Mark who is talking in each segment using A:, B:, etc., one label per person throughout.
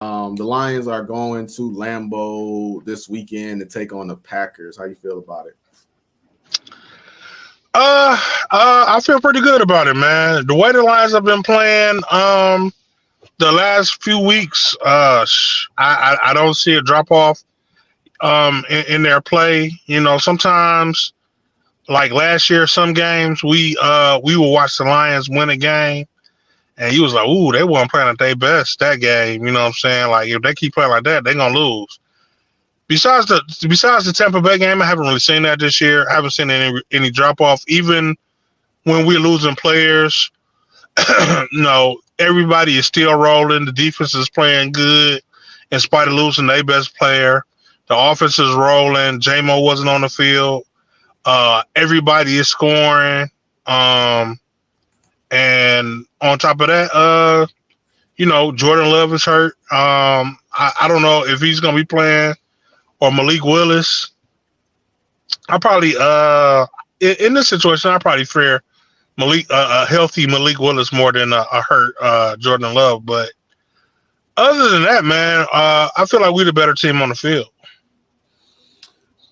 A: The Lions are going to Lambeau this weekend to take on the Packers. How you feel about it?
B: I feel pretty good about it, man. The way the Lions have been playing, the last few weeks, I don't see a drop off, in their play. You know, sometimes like last year, some games we will watch the Lions win a game, and you was like, ooh, they weren't playing at their best that game. You know what I'm saying? Like if they keep playing like that, they're gonna lose. Besides the Tampa Bay game, I haven't really seen that this year. I haven't seen any drop off. Even when we're losing players, no, everybody is still rolling. The defense is playing good in spite of losing their best player. The offense is rolling. JMO wasn't on the field. Everybody is scoring. Um, and on top of that, Jordan Love is hurt. I don't know if he's gonna be playing or Malik Willis. I probably in this situation I probably fear a healthy Malik Willis more than a hurt Jordan Love. But other than that, man, I feel like we're the better team on the field.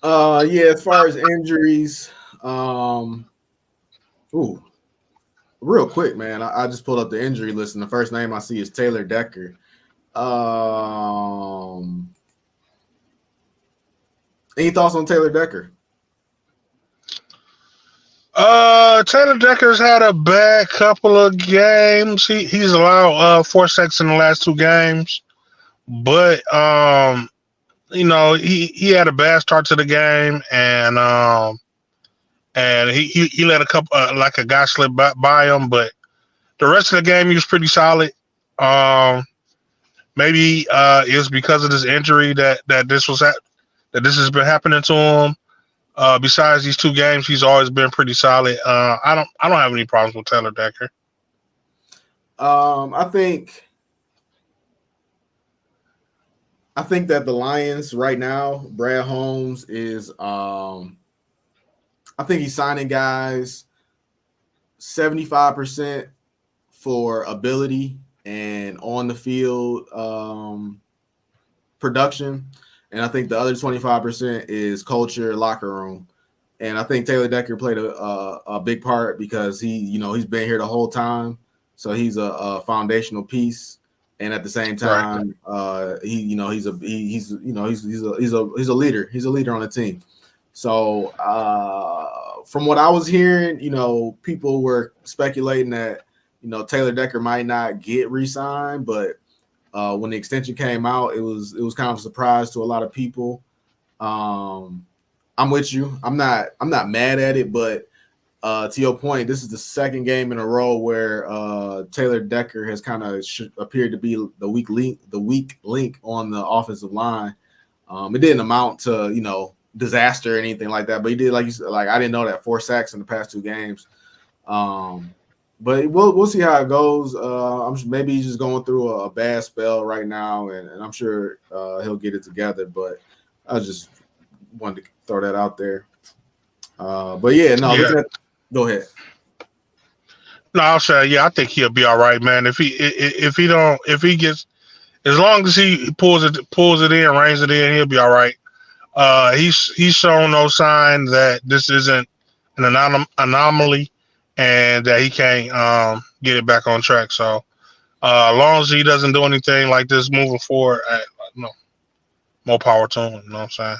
A: Yeah, as far as injuries, um, ooh, real quick, man. I just pulled up the injury list, and the first name I see is Taylor Decker. Um, any thoughts on Taylor Decker?
B: Taylor Decker's had a bad couple of games. He's allowed 4 sacks in the last 2 games, but he had a bad start to the game, and he let a couple like a guy slip by him, but the rest of the game he was pretty solid. Um, Maybe it was because of this injury that this has been happening to him. Besides these 2 games, he's always been pretty solid. I don't have any problems with Taylor Decker.
A: I think that the Lions right now, Brad Holmes is I think he's signing guys 75% for ability and on the field production. And I think the other 25% is culture, locker room. And I think Taylor Decker played a big part because he's been here the whole time. So he's a foundational piece. And at the same
B: Right.
A: time, he's a leader. He's a leader on the team. So from what I was hearing, people were speculating that Taylor Decker might not get re-signed, but when the extension came out, it was kind of a surprise to a lot of people. Um, I'm with you. I'm not mad at it, but to your point, this is the second game in a row where Taylor Decker has kind of appeared to be the weak link on the offensive line. It didn't amount to disaster or anything like that, but he did, like you said, like I didn't know that 4 sacks in the past 2 games. Um, but we'll see how it goes. Maybe he's just going through a bad spell right now, and I'm sure he'll get it together. But I just wanted to throw that out there. But yeah, no,
B: Yeah.
A: looking at go ahead.
B: No, I'll say yeah. I think he'll be all right, man. If he gets as long as he pulls it in, reins it in, he'll be all right. He's shown no sign that this isn't an anomaly and that he can't get it back on track. So as long as he doesn't do anything like this moving forward, no, more power to him. You know what I'm saying?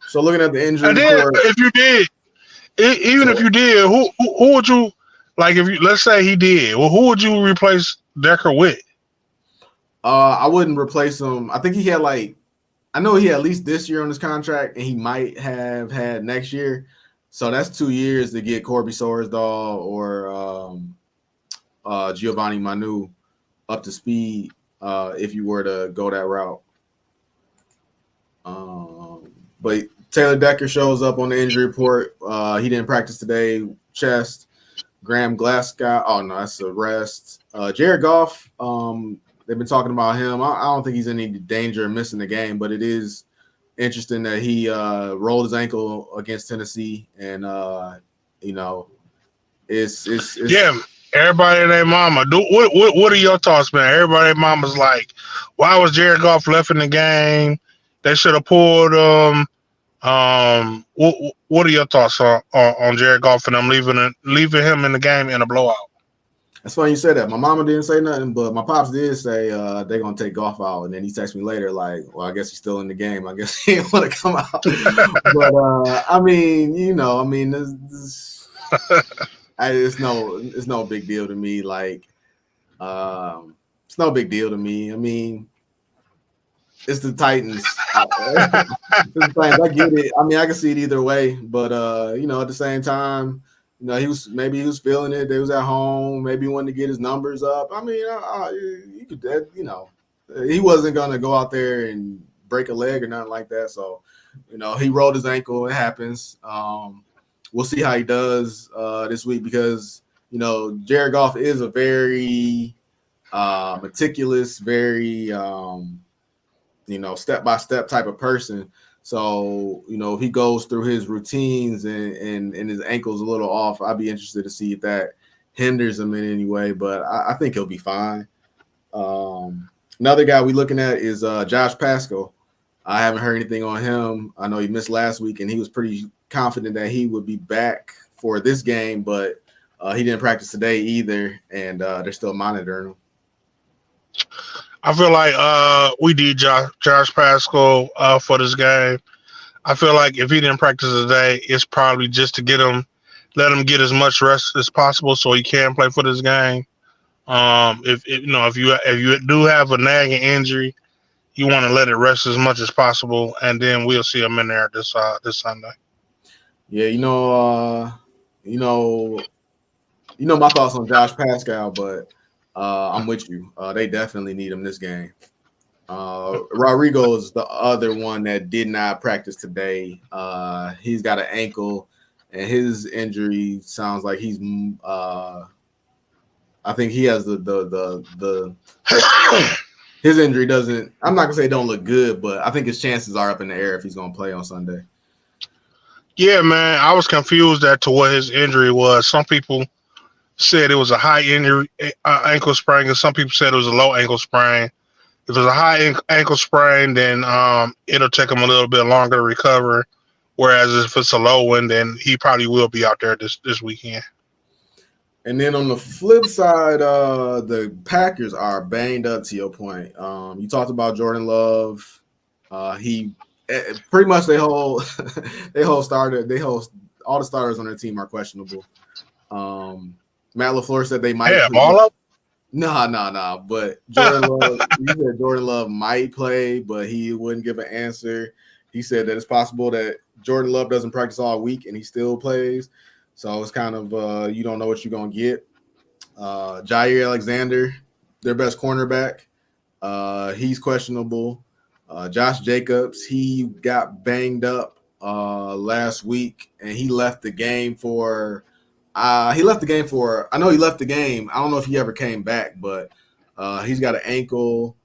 A: So looking at the injury
B: And then
A: report,
B: if you did, even if
A: so
B: you did, who would you like? If you let's say he did, well, who would you replace Decker with?
A: I wouldn't replace him. I think he had I know he had at least this year on his contract, and he might have had next year. So that's 2 years to get Corby Sorsdahl or Giovanni Manu up to speed if you were to go that route. But Taylor Decker shows up on the injury report. He didn't practice today. Chest. Graham Glasgow. Oh no, that's a rest. Jared Goff. They've been talking about him. I don't think he's in any danger of missing the game, but it is interesting that he rolled his ankle against Tennessee, and you know, it's
B: Yeah, Everybody and their mama. What are your thoughts, man? Everybody and their mama's like, why was Jared Goff left in the game? They should have pulled him. What are your thoughts on Jared Goff and them leaving him in the game in a blowout?
A: That's funny you said that. My mama didn't say nothing, but my pops did say they're gonna take Goff out, and then he texted me later like, "Well, I guess he's still in the game. I guess he didn't want to come out." But I mean, it's no big deal to me. Like, it's no big deal to me. I mean, it's the Titans. I get it. I mean, I can see it either way, but at the same time, he was feeling it. They was at home. Maybe he wanted to get his numbers up. I mean, you could, he wasn't gonna go out there and break a leg or nothing like that. So, he rolled his ankle. It happens. We'll see how he does this week because Jared Goff is a very meticulous, very step-by-step type of person. So, if he goes through his routines and his ankle's a little off, I'd be interested to see if that hinders him in any way. But I think he'll be fine. Another guy we're looking at is Josh Pascal. I haven't heard anything on him. I know he missed last week, and he was pretty confident that he would be back for this game, but he didn't practice today either, and they're still monitoring him.
B: I feel like we need Josh Pascal for this game. I feel like if he didn't practice today, it's probably just to let him get as much rest as possible so he can play for this game. If you do have a nagging injury, you want to let it rest as much as possible, and then we'll see him in there this Sunday.
A: Yeah, my thoughts on Josh Pascal, but I'm with you. They definitely need him this game. Rodrigo is the other one that did not practice today. He's got an ankle, and his injury sounds like he's. I think he has the his injury doesn't. I'm not gonna say it don't look good, but I think his chances are up in the air if he's gonna play on Sunday.
B: Yeah, man, I was confused as to what his injury was. Some people said it was a high injury, ankle sprain, and some people said it was a low ankle sprain. If it's a high ankle sprain, then it'll take him a little bit longer to recover. Whereas if it's a low one, then he probably will be out there this weekend.
A: And then on the flip side, the Packers are banged up. To your point, you talked about Jordan Love. He pretty much all the starters on their team are questionable. Matt LaFleur said they might.
B: Yeah, all up.
A: Nah. But Jordan Love might play, but he wouldn't give an answer. He said that it's possible that Jordan Love doesn't practice all week and he still plays. So it's kind of you don't know what you're gonna get. Jair Alexander, their best cornerback, he's questionable. Josh Jacobs, he got banged up last week and he left the game for. I know he left the game. I don't know if he ever came back, but he's got an ankle.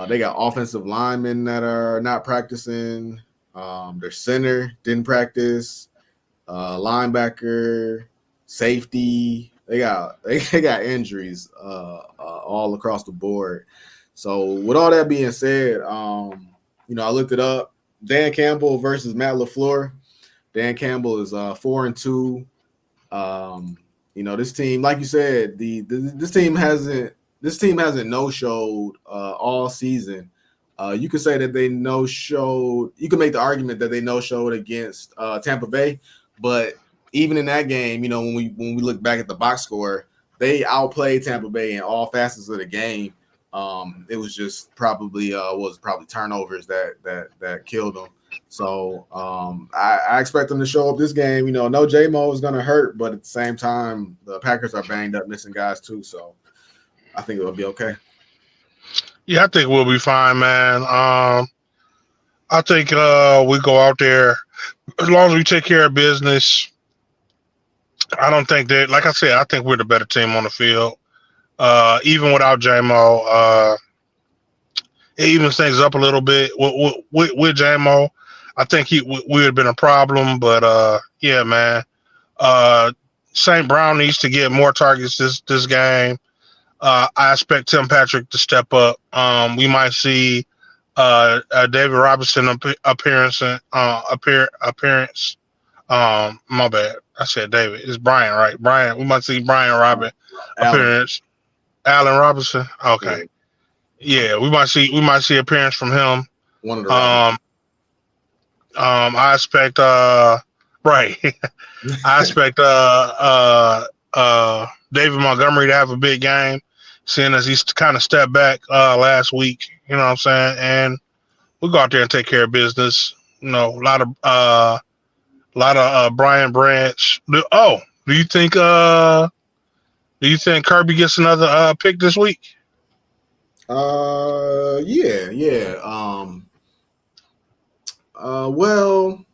A: They got offensive linemen that are not practicing. Their center didn't practice. Linebacker, safety. They got injuries all across the board. So with all that being said, I looked it up. Dan Campbell versus Matt LaFleur. Dan Campbell is 4-2. This team, like you said, this team hasn't no-showed all season. You could say that they no-showed. You could make the argument that they no-showed against Tampa Bay, but even in that game, when we look back at the box score, they outplayed Tampa Bay in all facets of the game. It was just probably turnovers that killed them. So I expect them to show up this game. No J-Mo is going to hurt, but at the same time, the Packers are banged up, missing guys too. So I think it'll be okay.
B: Yeah, I think we'll be fine, man. I think we go out there as long as we take care of business. I don't think that, like I said, I think we're the better team on the field. Even without J-Mo, it evens things up a little bit with J-Mo. I think we would have been a problem, but yeah, man. St. Brown needs to get more targets this game. I expect Tim Patrick to step up. We might see David Robinson appearance. My bad. I said David. It's Brian, right? Brian. We might see Brian Robin appearance. Allen Robinson. Okay. Yeah, we might see appearance from him.
A: One of the
B: I expect right. I expect David Montgomery to have a big game, seeing as he's kind of stepped back last week. You know what I'm saying? And we go out there and take care of business. You know, a lot of Brian Branch. Do you think Kirby gets another pick this week?
A: Yeah. Well,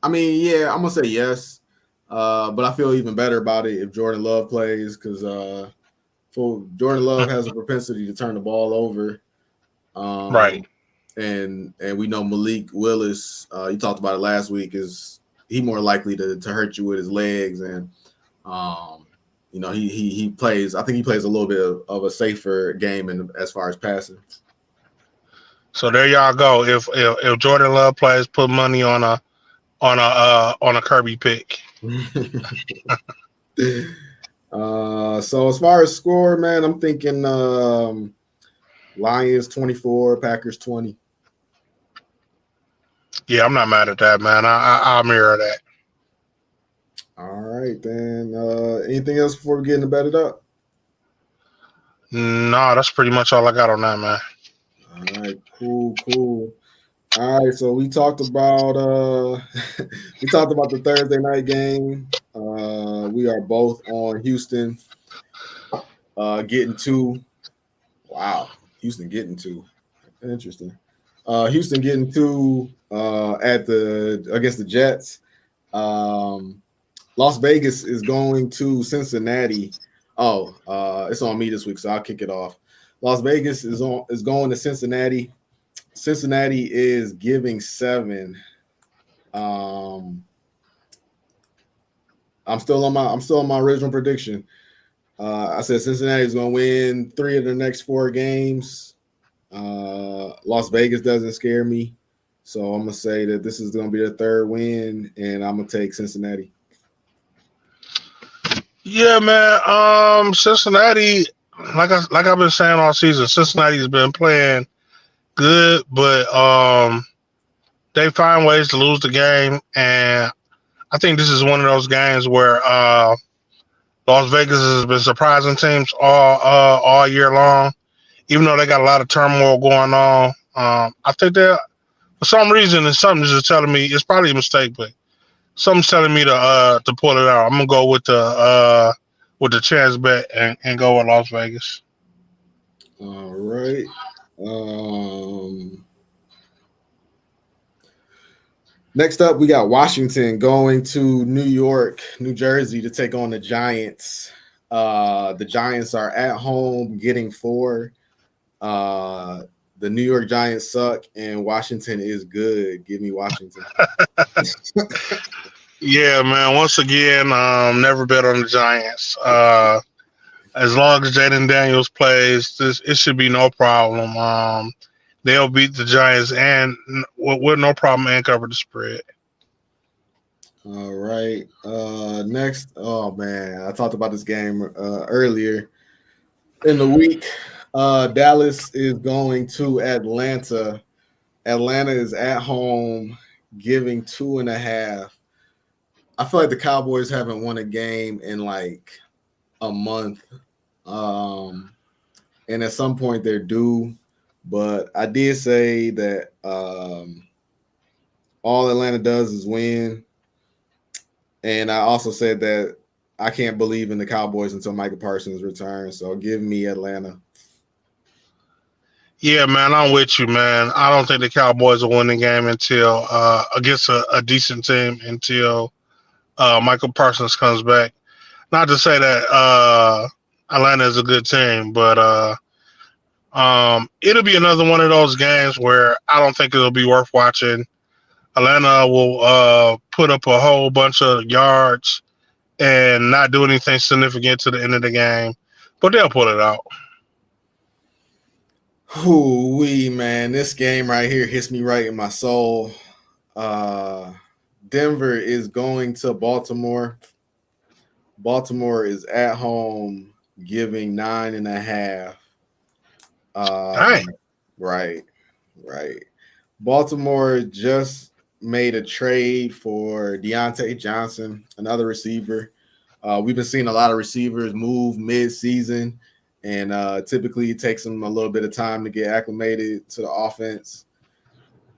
A: I mean, yeah, I'm gonna say yes. But I feel even better about it if Jordan Love plays, because Jordan Love has a propensity to turn the ball over.
B: Right.
A: And we know Malik Willis, you talked about it last week, is he more likely to hurt you with his legs, and you know, he plays. I think he plays a little bit of a safer game as far as passing.
B: So there y'all go. If Jordan Love plays, put money on a Kirby pick.
A: So as far as score, man, I'm thinking Lions 24, Packers 20.
B: Yeah, I'm not mad at that, man. I'll mirror that.
A: All right, then. Anything else before we get into Bet It Up?
B: No, that's pretty much all I got on that, man.
A: All right, cool. All right, so we talked about the Thursday night game. We are both on Houston getting 2. Wow, Houston getting 2. Interesting. Houston getting 2 against the Jets. Las Vegas is going to Cincinnati. It's on me this week, so I'll kick it off. Las Vegas is going to Cincinnati. Cincinnati is giving 7. I'm still on my original prediction. I said Cincinnati is going to win 3 of the next 4 games. Las Vegas doesn't scare me, so I'm gonna say that this is going to be their 3rd win, and I'm gonna take Cincinnati.
B: Yeah, man. Cincinnati, like I've been saying all season, Cincinnati's been playing good, but they find ways to lose the game, and I think this is one of those games where Las Vegas has been surprising teams all year long, even though they got a lot of turmoil going on. I think that for some reason, and something's just telling me it's probably a mistake, but something's telling me to pull it out. I'm gonna go with the chance bet and go with Las Vegas.
A: All right. Next up, we got Washington going to New Jersey to take on the Giants. The Giants are at home getting 4. The New York Giants suck, and Washington is good. Give me Washington.
B: Yeah, man. Once again, never bet on the Giants. As long as Jaden Daniels plays, it should be no problem. They'll beat the Giants and with no problem and cover the spread.
A: All right. Next, oh man, I talked about this game earlier in the week. Dallas is going to Atlanta. Atlanta is at home, giving 2.5. I feel like the Cowboys haven't won a game in like a month. And at some point they're due. But I did say that all Atlanta does is win. And I also said that I can't believe in the Cowboys until Micah Parsons returns. So give me Atlanta.
B: Yeah, man, I'm with you, man. I don't think the Cowboys will win the game until against a decent team until Michael Parsons comes back. Not to say that Atlanta is a good team, but it'll be another one of those games where I don't think it'll be worth watching. Atlanta will put up a whole bunch of yards and not do anything significant to the end of the game. But they'll pull it out.
A: Hoo-wee, man. This game right here hits me right in my soul. Denver is going to Baltimore. Baltimore is at home giving 9.5.
B: Dang.
A: Right. Baltimore just made a trade for Deontay Johnson, another receiver. We've been seeing a lot of receivers move mid-season, and typically it takes them a little bit of time to get acclimated to the offense.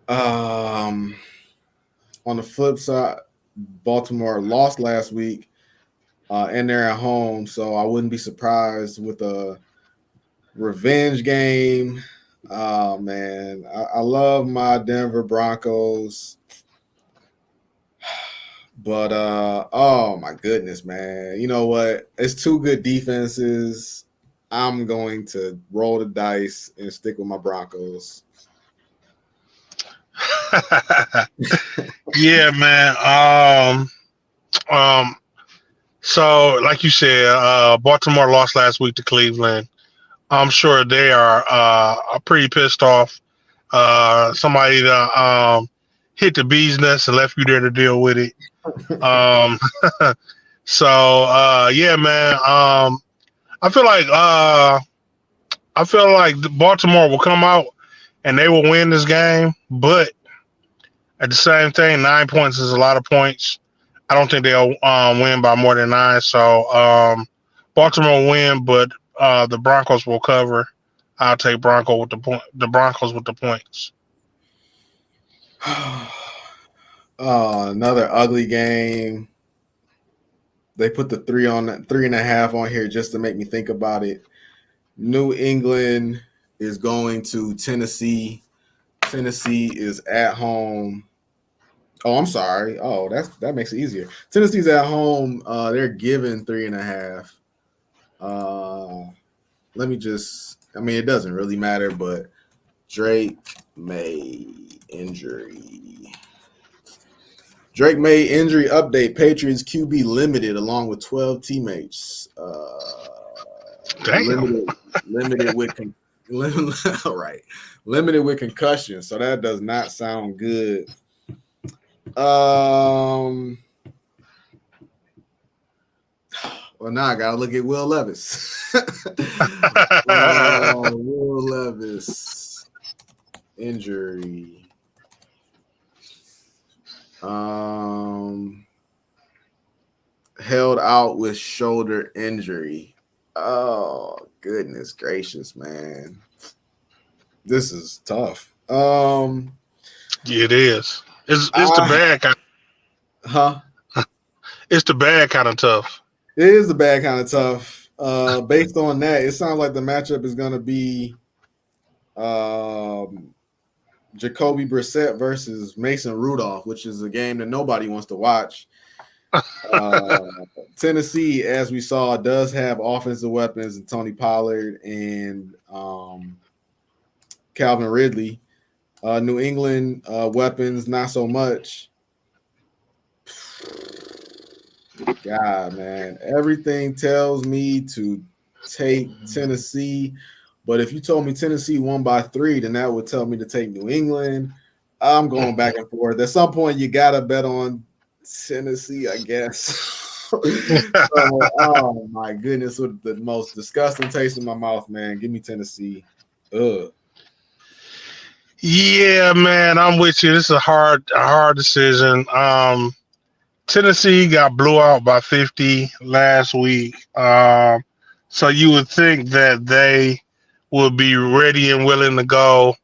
A: On the flip side, Baltimore lost last week, and they're at home, so I wouldn't be surprised with a revenge game. Oh, man. I love my Denver Broncos. But, oh, my goodness, man. You know what? It's two good defenses. I'm going to roll the dice and stick with my Broncos.
B: Yeah, man. So, like you said, Baltimore lost last week to Cleveland. I'm sure they are pretty pissed off. Somebody hit the bee's nest and left you there to deal with it. So yeah, man. I feel like Baltimore will come out and they will win this game, but at the same thing, 9 points is a lot of points. I don't think they'll win by more than 9. So Baltimore will win, but the Broncos will cover. I'll take Broncos with the points.
A: Another ugly game. They put the 3.5 on here just to make me think about it. New England is going to Tennessee. Tennessee is at home. Oh, I'm sorry. Oh, that makes it easier. Tennessee's at home. They're given 3.5. Let me just. I mean, it doesn't really matter, but Drake May injury. Drake May injury update. Patriots QB limited along with 12 teammates.
B: Damn.
A: Limited with limited with concussion. So that does not sound good. Well, now I gotta look at Will Levis. Will Levis injury. Held out with shoulder injury. Oh, goodness gracious, man. This is tough.
B: It is. It's the bad kind.
A: Huh?
B: It's the bad kind of tough.
A: It is the bad kind of tough. Based on that, it sounds like the matchup is going to be Jacoby Brissett versus Mason Rudolph, which is a game that nobody wants to watch. Tennessee, as we saw, does have offensive weapons in Tony Pollard and Calvin Ridley. New England weapons, not so much. God, man. Everything tells me to take Tennessee. But if you told me Tennessee won by 3, then that would tell me to take New England. I'm going back and forth. At some point, you got to bet on Tennessee, I guess. Oh, my goodness. With the most disgusting taste in my mouth, man. Give me Tennessee. Ugh.
B: Yeah, man, I'm with you. This is a hard decision. Tennessee got blew out by 50 last week. So you would think that they would be ready and willing to go.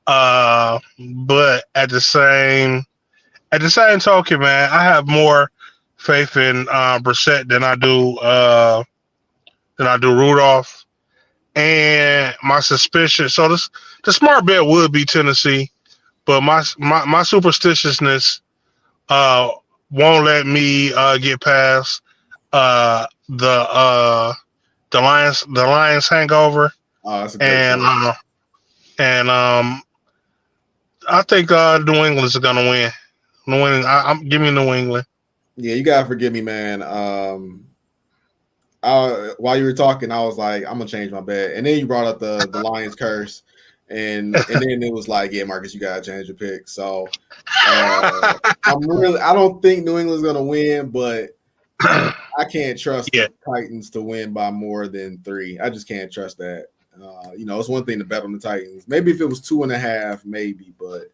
B: But at the same token, man, I have more faith in Brissett than I do Rudolph. And my suspicion, so the smart bet would be Tennessee, but my superstitiousness won't let me get past the Lions hangover.
A: Oh, that's a great point.
B: And I think New England's gonna win. I'm giving New England.
A: Yeah, you gotta forgive me, man. While you were talking, I was like, I'm gonna change my bet, and then you brought up the Lions curse, and then it was like, yeah, Marcus, you gotta change your pick. So I don't think New England's gonna win, but I can't trust
B: Yeah,
A: the Titans to win by more than 3. I just can't trust that. It's one thing to bet on the Titans. Maybe if it was 2.5, maybe, but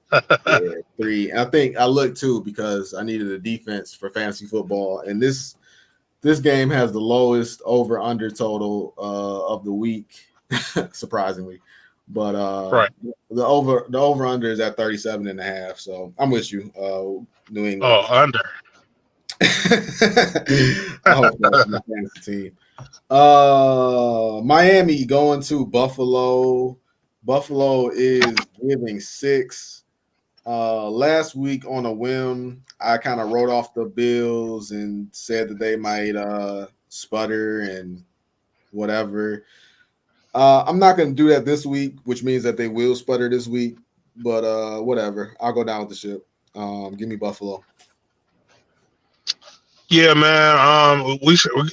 A: yeah, 3. And I think I looked too because I needed a defense for fantasy football, and this game has the lowest over under total of the week, surprisingly. But
B: right.
A: the over under is at 37.5. So I'm with you, New England.
B: Oh, under.
A: I hope that's my fantasy team. Miami going to Buffalo. Buffalo is giving 6. Last week on a whim, I kind of wrote off the Bills and said that they might sputter and whatever. I'm not going to do that this week, which means that they will sputter this week. But whatever, I'll go down with the ship. Give me Buffalo.
B: Yeah, man.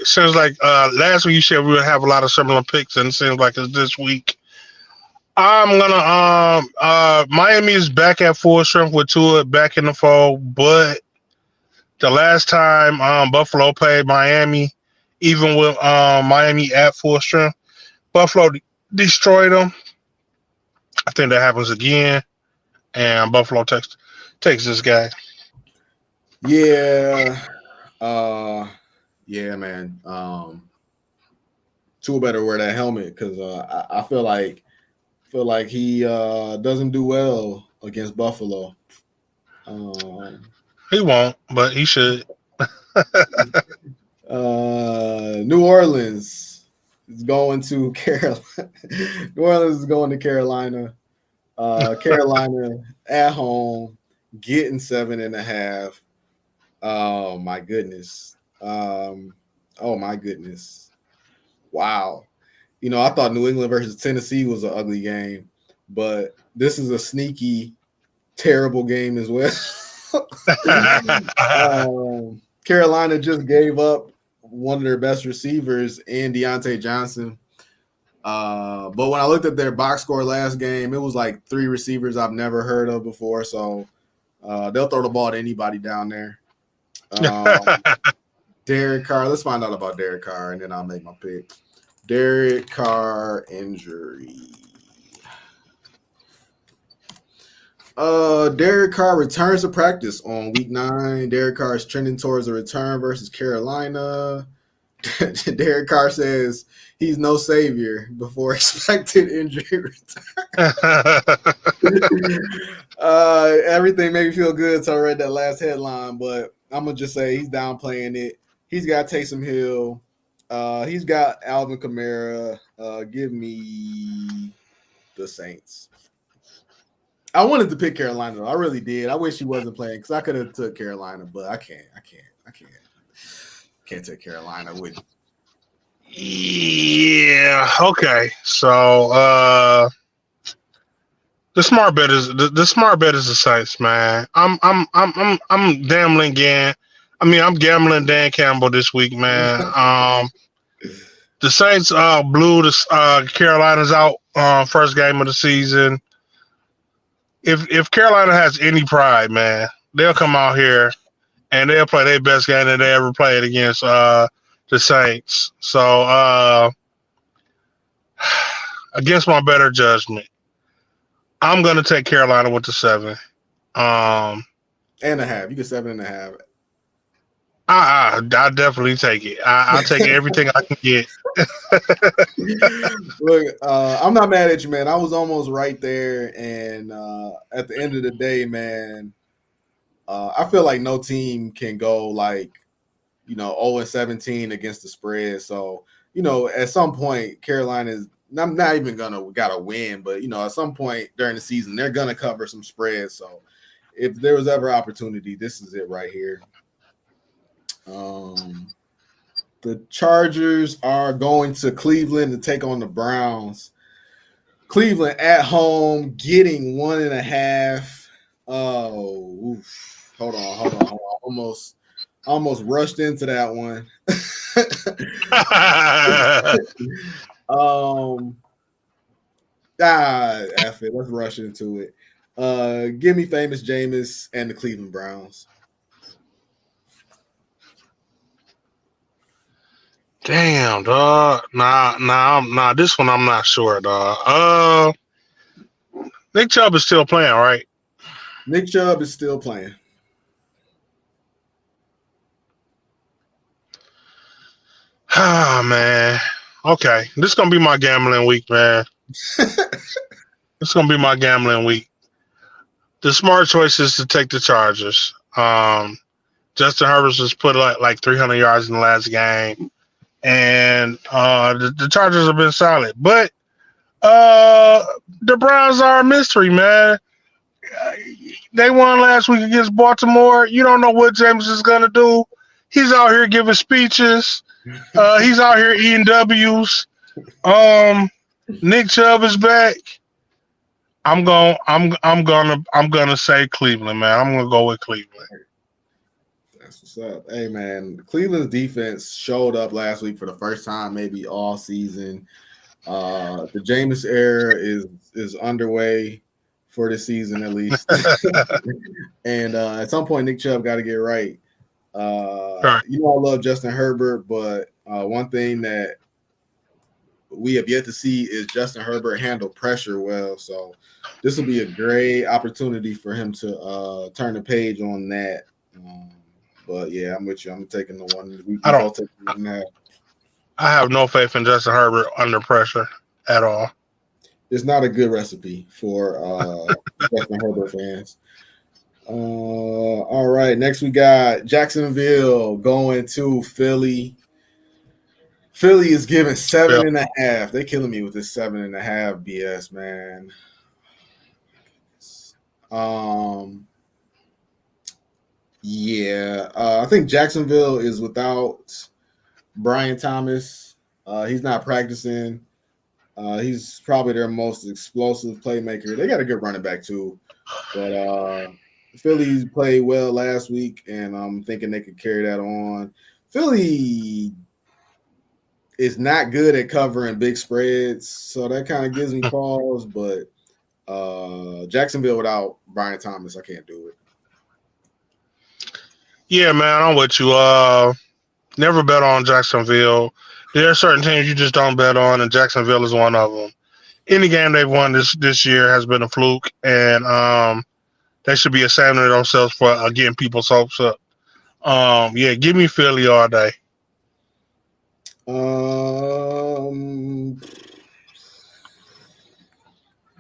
B: Seems like last week you said we would have a lot of similar picks, and it seems like it's this week. I'm gonna Miami is back at full strength with Tua back in the fold, but the last time Buffalo played Miami, even with Miami at full strength, Buffalo destroyed them. I think that happens again, and Buffalo takes this guy.
A: Yeah. Yeah, man. Tua better wear that helmet because I feel like he doesn't do well against Buffalo.
B: He won't, but he should.
A: New Orleans is going to Carolina. New Orleans is going to Carolina. Carolina at home, getting 7.5. Oh my goodness. Oh my goodness. Wow. I thought New England versus Tennessee was an ugly game, but this is a sneaky, terrible game as well. Carolina just gave up one of their best receivers in Deontay Johnson. But when I looked at their box score last game, it was like 3 receivers I've never heard of before. So they'll throw the ball to anybody down there. Derek Carr. Let's find out about Derek Carr, and then I'll make my pick. Derek Carr injury. Derek Carr returns to practice on week 9. Derek Carr is trending towards a return versus Carolina. Derek Carr says he's no savior before expected injury everything made me feel good until I read that last headline, but I'm gonna just say he's downplaying it. He's got Taysom Hill. He's got Alvin Kamara. Give me the Saints. I wanted to pick Carolina, though. I really did. I wish he wasn't playing because I could have took Carolina, but I can't. Can't take Carolina with you.
B: Yeah. Okay. So the smart bet is the Saints, man. I'm gambling again. I'm gambling Dan Campbell this week, man. The Saints blew the Carolina's out first game of the season. If Carolina has any pride, man, they'll come out here and they'll play their best game that they ever played against the Saints. So against my better judgment, I'm gonna take Carolina with the 7.
A: And a half. You get 7.5.
B: I definitely take it. I'll take everything I can get.
A: Look, I'm not mad at you, man. I was almost right there, and at the end of the day, man, I feel like no team can go 0-17 against the spread. So, at some point, Carolina's I'm not even gotta win, but at some point during the season, they're gonna cover some spreads. So, if there was ever opportunity, this is it right here. The Chargers are going to Cleveland to take on the Browns. Cleveland at home, getting 1.5. Oh, oof. Hold on. almost rushed into that one. F it. Let's rush into it. Give me famous Jameis and the Cleveland Browns.
B: Damn, dog. Nah. This one I'm not sure, dog. Nick Chubb is still playing, right?
A: Nick Chubb is still playing.
B: Ah, man. Okay, this is gonna be my gambling week, man. It's gonna be my gambling week. The smart choice is to take the Chargers. Justin Herbert has put like 300 yards in the last game, and the Chargers have been solid. But the Browns are a mystery, man. They won last week against Baltimore. You don't know what James is gonna do. He's out here giving speeches. He's out here eating W's. Nick Chubb is back. I'm gonna say Cleveland, man. I'm gonna go with Cleveland.
A: That's what's up. Hey, man, Cleveland's defense showed up last week for the first time, maybe all season. The Jameis era is underway for this season at least, and at some point, Nick Chubb got to get right.
B: Right.
A: You know, I love Justin Herbert, but one thing that we have yet to see is Justin Herbert handle pressure well. So this will be a great opportunity for him to turn the page on that. But yeah, I'm with you. I'm taking the one.
B: I have no faith in Justin Herbert under pressure at all.
A: It's not a good recipe for Justin Herbert fans. All right, next we got Jacksonville going to Philly. Philly is giving 7.5. They're killing me with this 7.5 BS, man. Yeah, I think Jacksonville is without Brian Thomas. He's not practicing. He's probably their most explosive playmaker. They got a good running back too, but Philly played well last week, and I'm thinking they could carry that on. Philly is not good at covering big spreads, so that kind of gives me pause. But Jacksonville without Brian Thomas, I can't do it.
B: Yeah, man, I'm with you. Never bet on Jacksonville. There are certain teams you just don't bet on, and Jacksonville is one of them. Any game they've won this year has been a fluke, and they should be ashamed of themselves for getting people's hopes up. Yeah, give me Philly all day.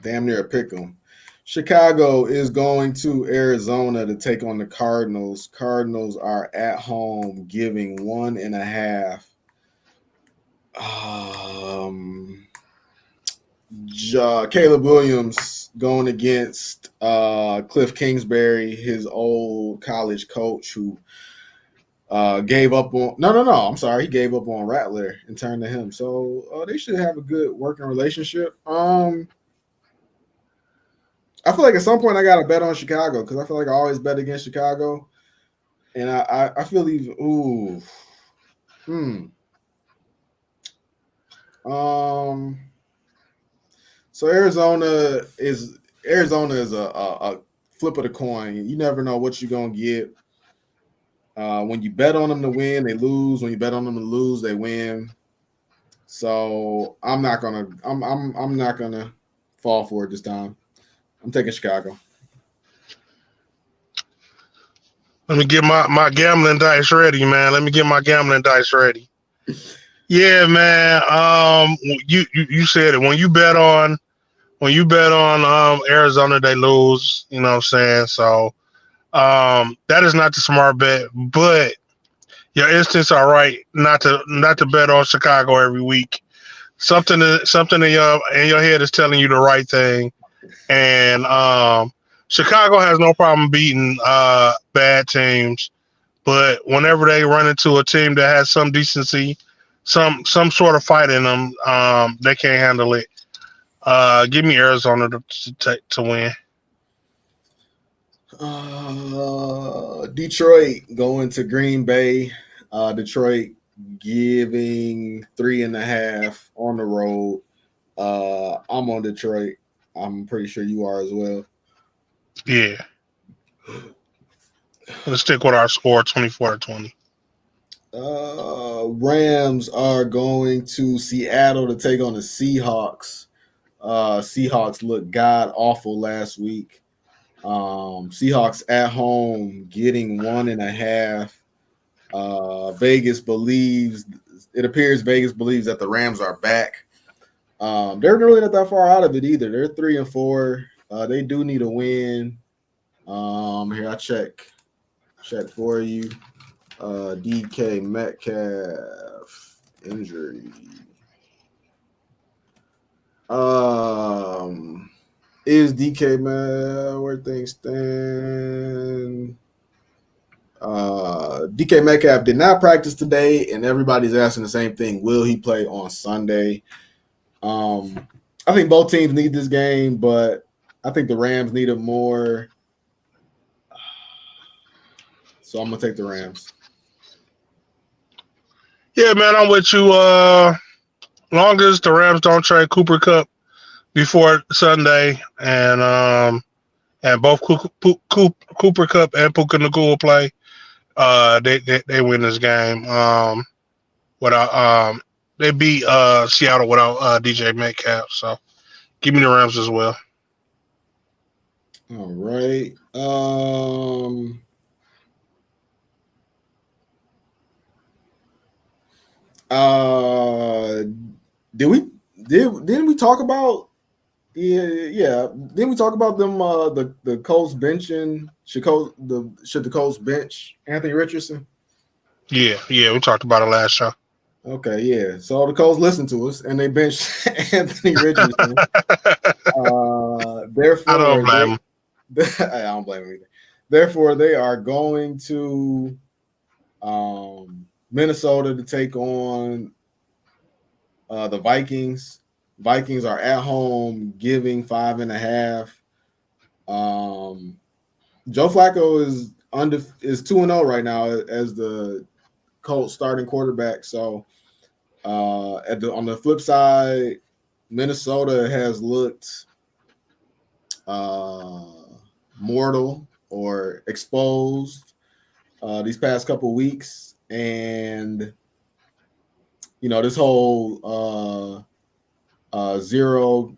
A: Damn near a pick 'em. Chicago is going to Arizona to take on the Cardinals. Cardinals are at home, giving 1.5. Caleb Williams going against Cliff Kingsbury, his old college coach who gave up on I'm sorry, he gave up on Rattler and turned to him. So they should have a good working relationship. I feel like at some point I got to bet on Chicago because I feel like I always bet against Chicago, and I feel even So Arizona is a flip of the coin. You never know what you're gonna get. When you bet on them to win, they lose. When you bet on them to lose, they win. So I'm not gonna fall for it this time. I'm taking Chicago.
B: Let me get my gambling dice ready, man. Yeah, man. You said it. When you bet on Arizona, they lose. You know what I'm saying? So that is not the smart bet, but your instincts are right not to bet on Chicago every week. Something in your head is telling you the right thing, and Chicago has no problem beating bad teams, but whenever they run into a team that has some decency, some sort of fight in them, they can't handle it. Give me Arizona to win.
A: Detroit going to Green Bay. Detroit giving 3.5 on the road. I'm on Detroit. I'm pretty sure you are as well.
B: Yeah. Let's stick with our score, 24-20.
A: Rams are going to Seattle to take on the Seahawks. Seahawks looked god awful last week. Seahawks at home getting 1.5. Vegas believes that the Rams are back. They're really not that far out of it either. They're 3-4. They do need a win. Here I check for you. DK Metcalf injury. Is DK where things stand? DK Metcalf did not practice today, and everybody's asking the same thing: will he play on Sunday? I think both teams need this game, but I think the Rams need it more. So I'm gonna take the Rams.
B: Yeah, man, I'm with you. Long as the Rams don't trade Cooper Kupp before Sunday, and both Cooper Kupp and Puka Nacua play, they win this game. They beat Seattle without DJ Metcalf, so give me the Rams as well.
A: All right. Didn't we talk about didn't we talk about them the Colts benching should the Colts bench Anthony Richardson?
B: Yeah, we talked about it last show.
A: Okay, yeah. So the Colts listened to us and they benched Anthony Richardson. Therefore,
B: I don't blame him.
A: I don't blame him either. Therefore, they are going to Minnesota to take on the Vikings. Vikings are at home giving 5.5. Joe Flacco is 2-0 right now as the Colts starting quarterback. So on the flip side, Minnesota has looked mortal or exposed these past couple weeks, and this whole zero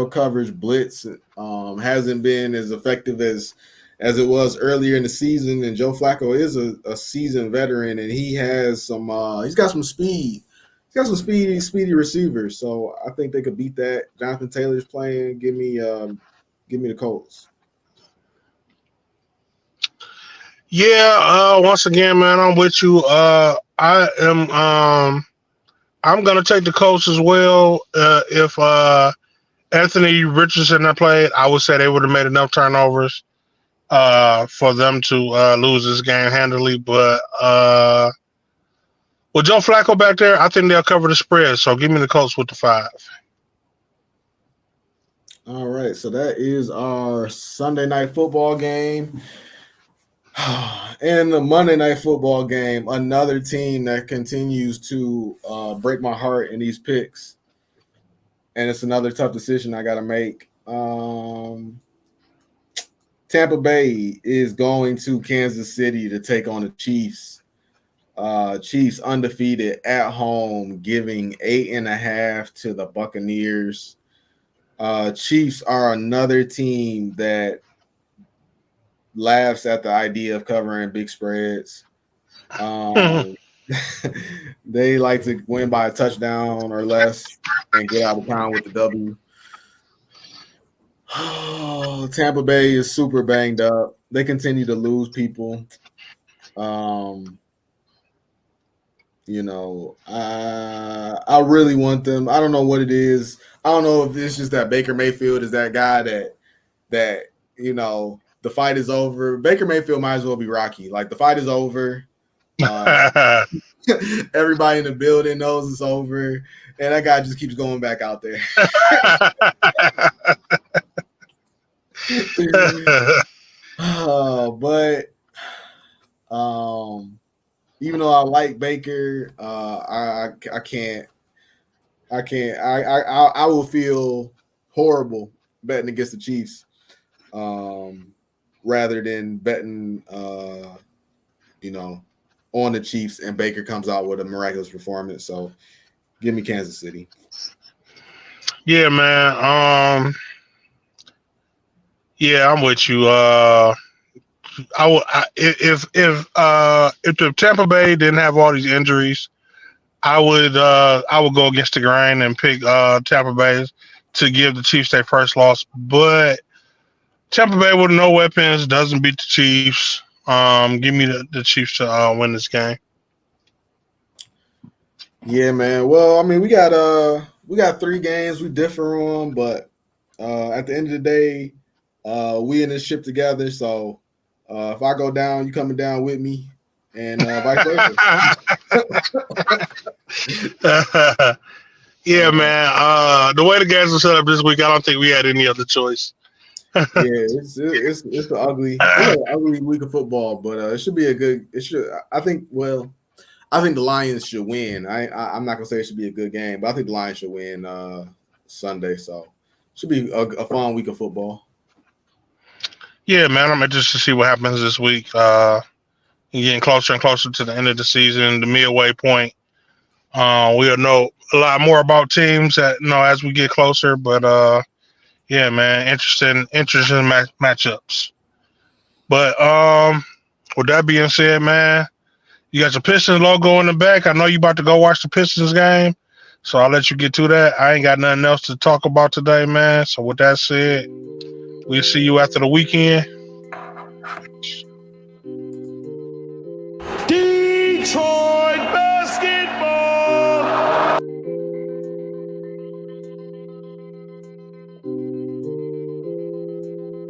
A: coverage blitz hasn't been as effective as it was earlier in the season. And Joe Flacco is a seasoned veteran, and he has he's got some speed. He's got some speedy receivers. So I think they could beat that. Jonathan Taylor's playing. Give me the Colts.
B: Yeah, once again, man, I'm with you. I'm gonna take the Colts as well. If Anthony Richardson had played, I would say they would have made enough turnovers for them to lose this game handily. But with Joe Flacco back there, I think they'll cover the spread. So give me the Colts with the 5.
A: All right, so that is our Sunday night football game. And the Monday night football game, another team that continues to break my heart in these picks. And it's another tough decision I got to make. Tampa Bay is going to Kansas City to take on the Chiefs. Chiefs undefeated at home, giving 8.5 to the Buccaneers. Chiefs are another team that laughs at the idea of covering big spreads. They like to win by a touchdown or less and get out of town with the W. Tampa Bay is super banged up. They continue to lose people. I really want them. I don't know what it is. I don't know if it's just that Baker Mayfield is that guy that the fight is over. Baker Mayfield might as well be Rocky. Like, the fight is over. Everybody in the building knows it's over, and that guy just keeps going back out there. But even though I like Baker, I can't. I will feel horrible betting against the Chiefs, rather than betting, on the Chiefs and Baker comes out with a miraculous performance. So, give me Kansas City.
B: Yeah, man. Yeah, I'm with you. If the Tampa Bay didn't have all these injuries, I would go against the grain and pick Tampa Bay to give the Chiefs their first loss. But Tampa Bay with no weapons doesn't beat the Chiefs. Give me the Chiefs to win this game.
A: Yeah, man. Well, I mean, we got 3 games we differ on, but at the end of the day, we in this ship together. So if I go down, you coming down with me, and vice versa.
B: Yeah, man. The way the games are set up this week, I don't think we had any other choice.
A: Yeah, it's an ugly week of football, but it should be a good. It should. I think the Lions should win. I'm not gonna say it should be a good game, but I think the Lions should win Sunday. So it should be a fun week of football.
B: Yeah, man. I'm interested to see what happens this week. Getting closer and closer to the end of the season, the midway point. We'll know a lot more about teams as we get closer. But yeah, man, interesting matchups. But with that being said, man, you got your Pistons logo in the back. I know you about to go watch the Pistons game, so I'll let you get to that. I ain't got nothing else to talk about today, man. So with that said, we'll see you after the weekend.